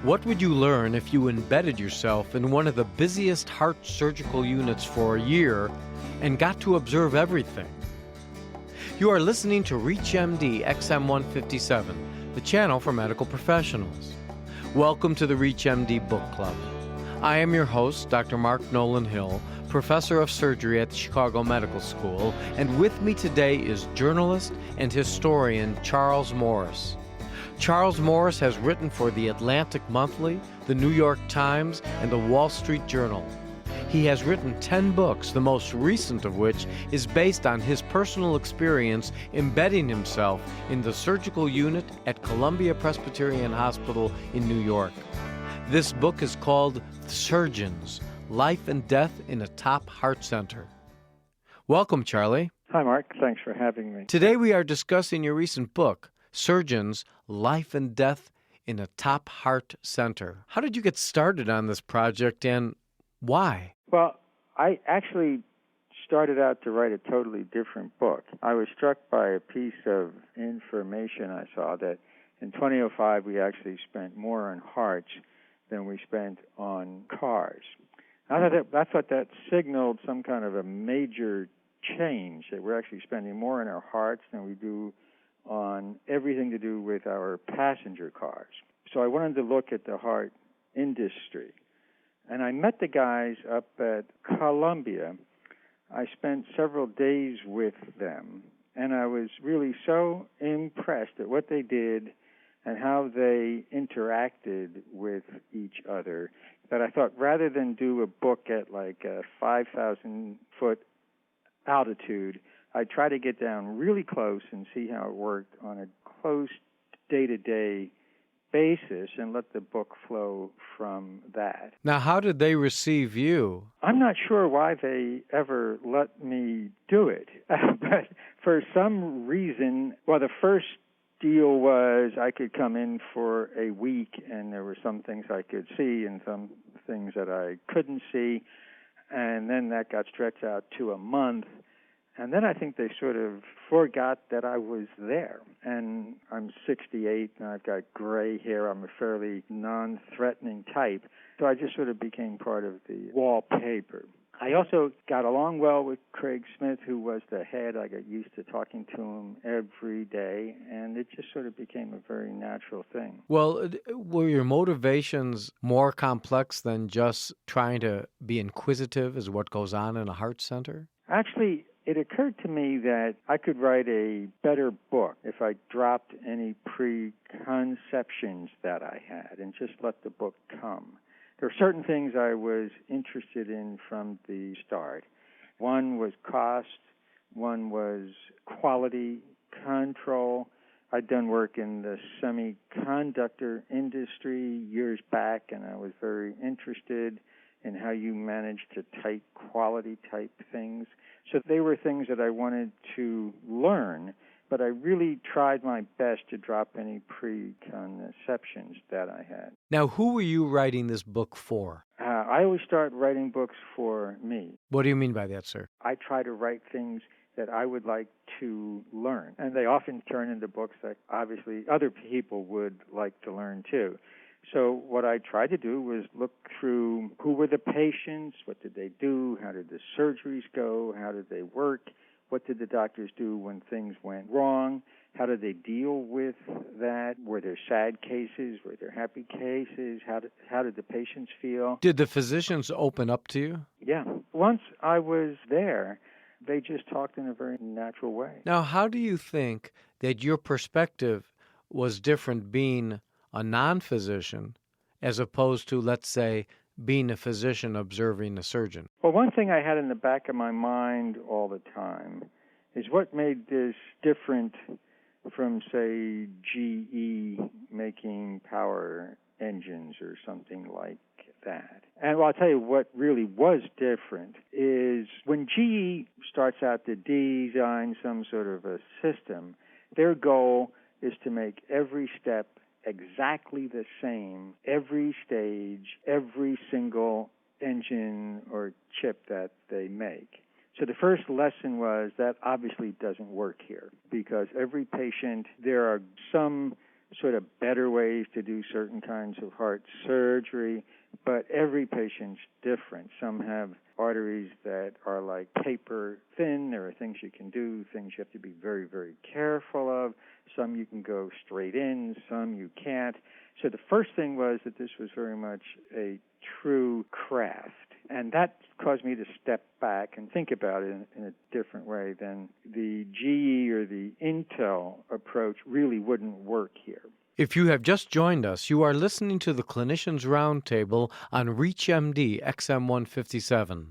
What would you learn if you embedded yourself in one of the busiest heart surgical units for a year and got to observe everything? You are listening to ReachMD XM157, the channel for medical professionals. Welcome to the ReachMD Book Club. I am your host, Dr. Mark Nolan Hill, professor of surgery at the Chicago Medical School, and with me today is journalist and historian Charles Morris. Charles Morris has written for the Atlantic Monthly, the New York Times, and the Wall Street Journal. He has written 10 books, the most recent of which is based on his personal experience embedding himself in the surgical unit at Columbia Presbyterian Hospital in New York. This book is called Surgeons: Life and Death in a Top Heart Center. Welcome, Charlie. Hi, Mark. Thanks for having me. Today we are discussing your recent book, Surgeons: Life and Death in a Top Heart Center. How did you get started on this project and why? Well, I actually started out to write a totally different book. I was struck by a piece of information I saw that in 2005 we actually spent more on hearts than we spent on cars. I thought that signaled some kind of a major change, that we're actually spending more on our hearts than we do on everything to do with our passenger cars. So I wanted to look at the heart industry. And I met the guys up at Columbia. I spent several days with them, and I was really so impressed at what they did and how they interacted with each other that I thought, rather than do a book at like a 5,000-foot altitude, I'd try to get down really close and see how it worked on a close day-to-day basis and let the book flow from that. Now, how did they receive you? I'm not sure why they ever let me do it, but for some reason, well, the first deal was I could come in for a week and there were some things I could see and some things that I couldn't see, and then that got stretched out to a month. And then I think they sort of forgot that I was there. And I'm 68, and I've got gray hair. I'm a fairly non-threatening type. So I just sort of became part of the wallpaper. I also got along well with Craig Smith, who was the head. I got used to talking to him every day, and it just sort of became a very natural thing. Well, were your motivations more complex than just trying to be inquisitive as what goes on in a heart center? Actually, it occurred to me that I could write a better book if I dropped any preconceptions that I had and just let the book come. There are certain things I was interested in from the start. One was cost, one was quality control. I'd done work in the semiconductor industry years back, and I was very interested in how you manage to tight quality type things. So they were things that I wanted to learn, but I really tried my best to drop any preconceptions that I had. Now, who were you writing this book for? I always start writing books for me. What do you mean by that, sir? I try to write things that I would like to learn, and they often turn into books that obviously other people would like to learn too. So what I tried to do was look through who were the patients, what did they do, how did the surgeries go, how did they work, what did the doctors do when things went wrong, how did they deal with that, were there sad cases, were there happy cases, how did the patients feel. Did the physicians open up to you? Yeah. Once I was there, they just talked in a very natural way. Now, how do you think that your perspective was different being a non-physician as opposed to, let's say, being a physician observing a surgeon? Well, one thing I had in the back of my mind all the time is what made this different from, say, GE making power engines or something like that. And well, I'll tell you what really was different is when GE starts out to design some sort of a system, their goal is to make every step exactly the same, every stage, every single engine or chip that they make. So the first lesson was that obviously doesn't work here because every patient, there are some sort of better ways to do certain kinds of heart surgery, but every patient's different. Some have arteries that are like paper thin. There are things you can do, things you have to be very, very careful of. Some you can go straight in, some you can't. So the first thing was that this was very much a true craft. And that caused me to step back and think about it in a different way than the GE or the Intel approach really wouldn't work here. If you have just joined us, you are listening to the Clinicians Roundtable on ReachMD XM157.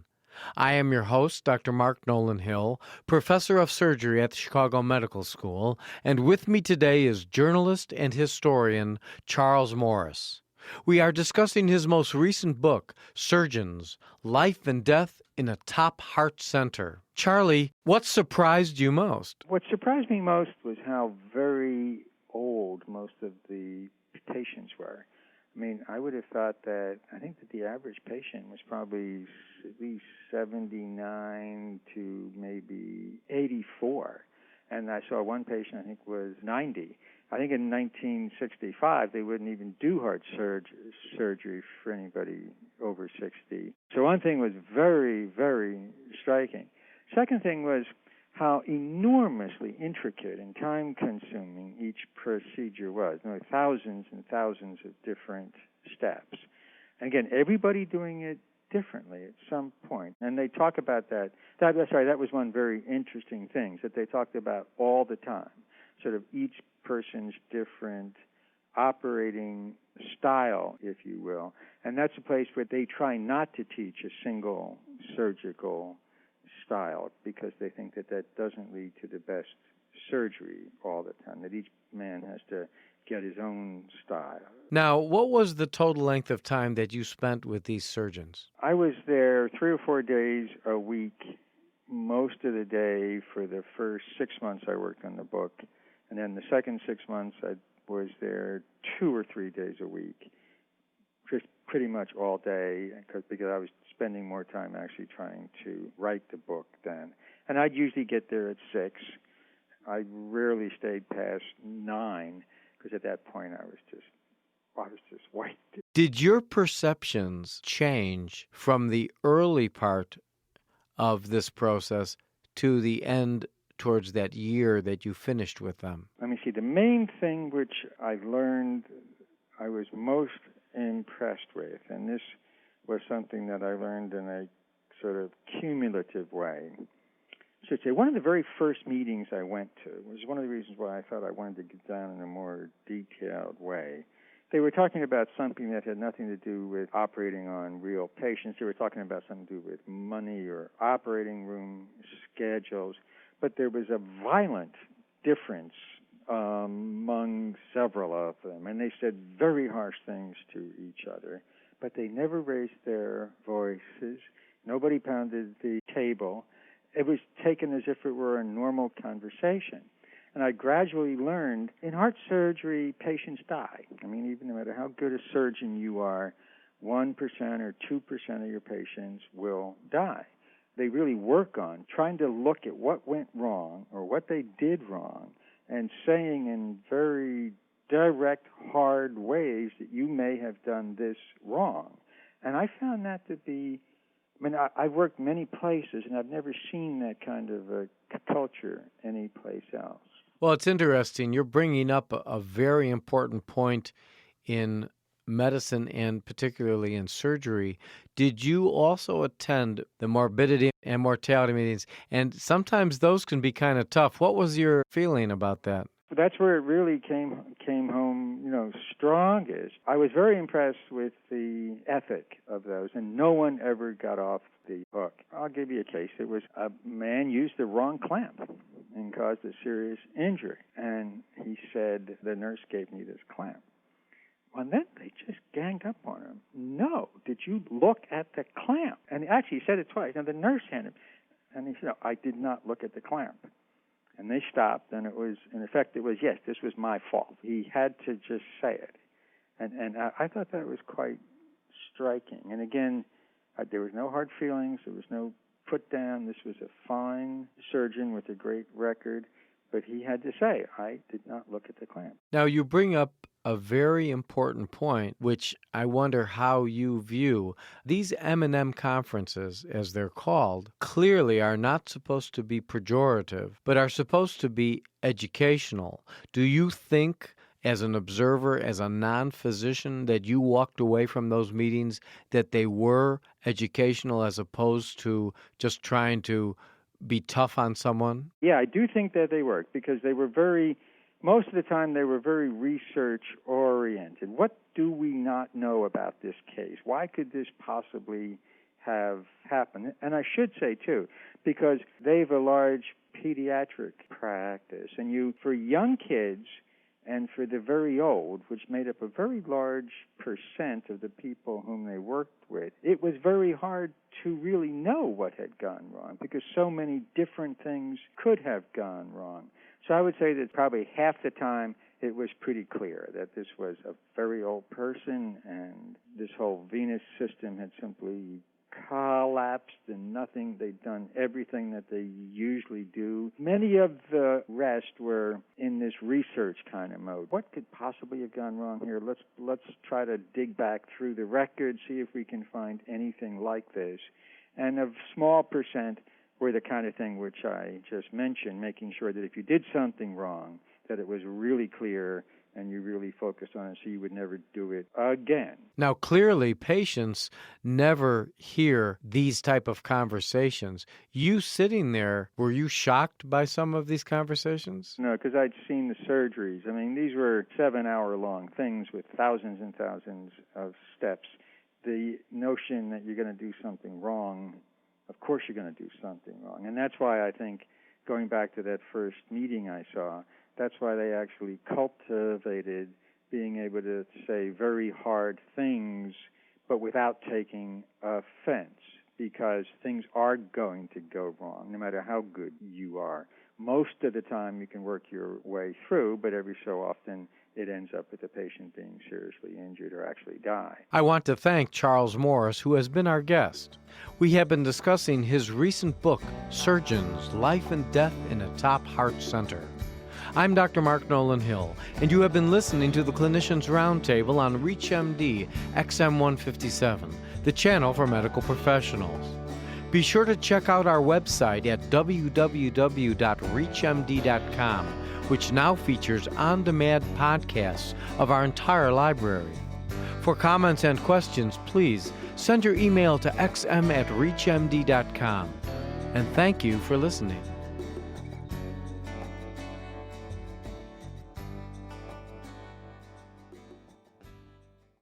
I am your host, Dr. Mark Nolan Hill, professor of surgery at the Chicago Medical School, and with me today is journalist and historian Charles Morris. We are discussing his most recent book, Surgeons, Life and Death in a Top Heart Center. Charlie, what surprised you most? What surprised me most was how very old most of the patients were. I mean, I would have thought that, I think that the average patient was probably at least 79 to maybe 84. And I saw one patient, I think, was 90. I think in 1965, they wouldn't even do heart surgery for anybody over 60. So one thing was very, very striking. Second thing was how enormously intricate and time-consuming each procedure was. There were thousands and thousands of different steps. And again, everybody doing it differently at some point. And they talk about that. That was one very interesting thing that they talked about all the time, sort of each person's different operating style, if you will. And that's a place where they try not to teach a single surgical style because they think that that doesn't lead to the best surgery all the time, that each man has to get his own style. Now, what was the total length of time that you spent with these surgeons? I was there 3 or 4 days a week, most of the day for the first 6 months I worked on the book. And then the second 6 months I was there 2 or 3 days a week, just pretty much all day because I was spending more time actually trying to write the book then. And I'd usually get there at 6. I rarely stayed past 9 because at that point I was just wiped. Did your perceptions change from the early part of this process to the end towards that year that you finished with them? Let me see. The main thing which I learned I was most impressed with, and this was something that I learned in a sort of cumulative way. So say one of the very first meetings I went to was one of the reasons why I thought I wanted to get down in a more detailed way. They were talking about something that had nothing to do with operating on real patients. They were talking about something to do with money or operating room schedules. But there was a violent difference among several of them, and they said very harsh things to each other, but they never raised their voices. Nobody pounded the table. It was taken as if it were a normal conversation. And I gradually learned in heart surgery, patients die. I mean, even no matter how good a surgeon you are, 1% or 2% of your patients will die. They really work on trying to look at what went wrong or what they did wrong and saying in very direct, hard ways that you may have done this wrong. And I found that to be, I've worked many places, and I've never seen that kind of a culture anyplace else. Well, it's interesting. You're bringing up a very important point in medicine and particularly in surgery. Did you also attend the morbidity and mortality meetings? And sometimes those can be kind of tough. What was your feeling about that? That's where it really came home, strongest. I was very impressed with the ethic of those, and no one ever got off the hook. I'll give you a case. It was a man used the wrong clamp and caused a serious injury, and he said, the nurse gave me this clamp. Well, then they just ganged up on him. No, did you look at the clamp? And actually, he said it twice. Now, the nurse handed him, and he said, no, I did not look at the clamp. And they stopped, and it was, in effect, yes, this was my fault. He had to just say it. And I thought that was quite striking. And again, there was no hard feelings. There was no put down. This was a fine surgeon with a great record. But he had to say, I did not look at the clamp. Now, you bring up a very important point, which I wonder how you view. These M&M conferences, as they're called, clearly are not supposed to be pejorative, but are supposed to be educational. Do you think, as an observer, as a non-physician, that you walked away from those meetings that they were educational as opposed to just trying to be tough on someone? Yeah, I do think that they worked because they were most of the time they were very research-oriented. What do we not know about this case? Why could this possibly have happened? And I should say, too, because they have a large pediatric practice, and for young kids and for the very old, which made up a very large percent of the people whom they worked with, it was very hard to really know what had gone wrong because so many different things could have gone wrong. So I would say that probably half the time it was pretty clear that this was a very old person and this whole venous system had simply collapsed and they'd done everything that they usually do. Many of the rest were in this research kind of mode. What could possibly have gone wrong here? Let's try to dig back through the records, see if we can find anything like this. And a small percent were the kind of thing which I just mentioned, making sure that if you did something wrong, that it was really clear and you really focused on it so you would never do it again. Now, clearly, patients never hear these type of conversations. You sitting there, were you shocked by some of these conversations? No, because I'd seen the surgeries. I mean, these were 7-hour-long things with thousands and thousands of steps. The notion that you're going to do something wrong, of course you're going to do something wrong. And that's why I think, going back to that first meeting I saw, that's why they actually cultivated being able to say very hard things, but without taking offense, because things are going to go wrong, no matter how good you are. Most of the time you can work your way through, but every so often it ends up with the patient being seriously injured or actually die. I want to thank Charles Morris, who has been our guest. We have been discussing his recent book, Surgeons, Life and Death in a Top Heart Center. I'm Dr. Mark Nolan Hill, and you have been listening to the Clinicians Roundtable on ReachMD XM157, the channel for medical professionals. Be sure to check out our website at www.reachmd.com, which now features on-demand podcasts of our entire library. For comments and questions, please send your email to xm@reachmd.com. And thank you for listening.